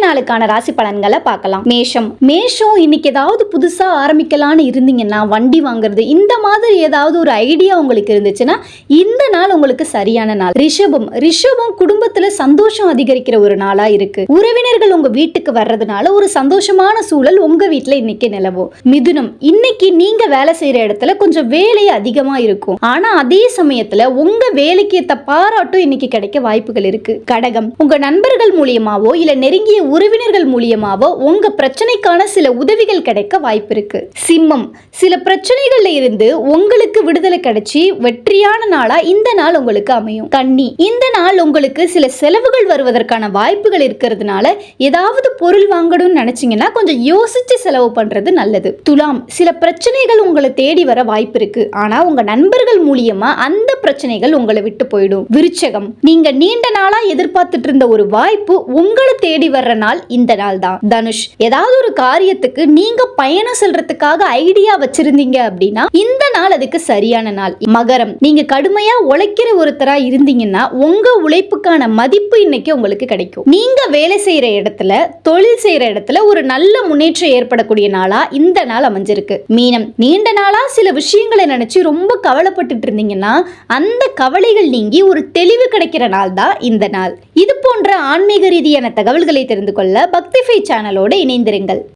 நாளுக்கான ராசி பலன்களை பார்க்கலாம். மேஷம் இன்னைக்கு ஏதாவது புதுசா ஆரம்பிக்கலான்னு இருந்தீங்கன்னா, வண்டி வாங்குறது இந்த மாதிரி ஏதாவது ஒரு ஐடியா உங்களுக்கு இருந்துச்சுன்னா இந்த நாள் உங்களுக்கு சரியான நாள். ரிஷபம் குடும்பத்துல சந்தோஷம் அதிகரிக்கிற ஒரு நாளா இருக்கு. உறவினர்கள் உங்க வீட்டுக்கு வர்றதுனால ஒரு சந்தோஷமான சூழல் உங்க வீட்டுல இன்னைக்கு நிலவும். மிதுனம், இன்னைக்கு நீங்க வேலை செய்யற இடத்துல கொஞ்சம் வேலை அதிகமா இருக்கும். ஆனா அதே சமயத்துல உங்க வேலைக்கு ஏத்த பாராட்டும் இன்னைக்கு கிடைக்க வாய்ப்புகள் இருக்கு. கடகம், உங்க நண்பர்கள் மூலியமாவோ இல்ல நெருங்கிய உறவினர்கள் மூலியமாவோ உங்க பிரச்சனைக்கான சில உதவிகள் கிடைக்க வாய்ப்பு இருக்கு. சிம்மம், சில பிரச்சனைகள்ல இருந்து உங்களுக்கு விடுதலை கிடைச்சி வெற்றியான நாளா இந்த நாள் உங்களுக்கு அமையும். கன்னி, இந்த நாள் உங்களுக்கு சில செலவுகள் வருவதற்கான வாய்ப்புகள் இருக்கிறதுனால ஏதாவது பொருள் வாங்கணும்னு நினைச்சீங்கன்னா கொஞ்சம் யோசிச்சு செலவு பண்றது நல்லது. துலாம், சில பிரச்சனைகள் உங்களை தேடி வர வாய்ப்பு இருக்கு. ஆனா உங்க நண்பர்கள் மூலியமா அந்த பிரச்சனைகள் உங்களை விட்டு போயிடும். விருச்சகம், நீங்க நீண்ட நாளா எதிர்பார்த்துட்டு இருந்த ஒரு வாய்ப்பு உங்களை தேடி வர்ற நாள் இந்த நாள் தான். தனுஷ், ஏதாவது ஒரு காரியத்துக்கு நீங்க பயணம் செல்றதுக்காக ஐடியா வச்சிருந்தீங்க அப்படின்னா இந்த நாள் அதுக்கு சரியான நாள். மகரம், நீங்க கடுமையா உழைக்கிற ஒருத்தரா இருந்தீங்கன்னா உங்க உழைப்புக்கான மதிப்பு இன்னைக்கு உங்களுக்கு கிடைக்கும். நீங்க வேலை செய்யற இடத்துல தொழில் செய்யற இடத்துல ஒரு நல்ல முன்னேற்றம் ஏற்படக்கூடிய நாளா இந்த நாள் அமைஞ்சிருக்கு. மீனம், நீண்ட நாளா சில விஷயங்களை நினைச்சு ரொம்ப கவலைப்பட்டுட்டு இருந்தீங்கன்னா அந்த கவலைகள் நீங்கி ஒரு தெளிவு கிடைக்கிற நாள் தான் இந்த நாள். இது போன்ற ஆன்மீக ரீதியான தகவல்களை தெரிந்து கொள்ள பக்திஃபை சேனலோடு இணைந்திருங்கள்.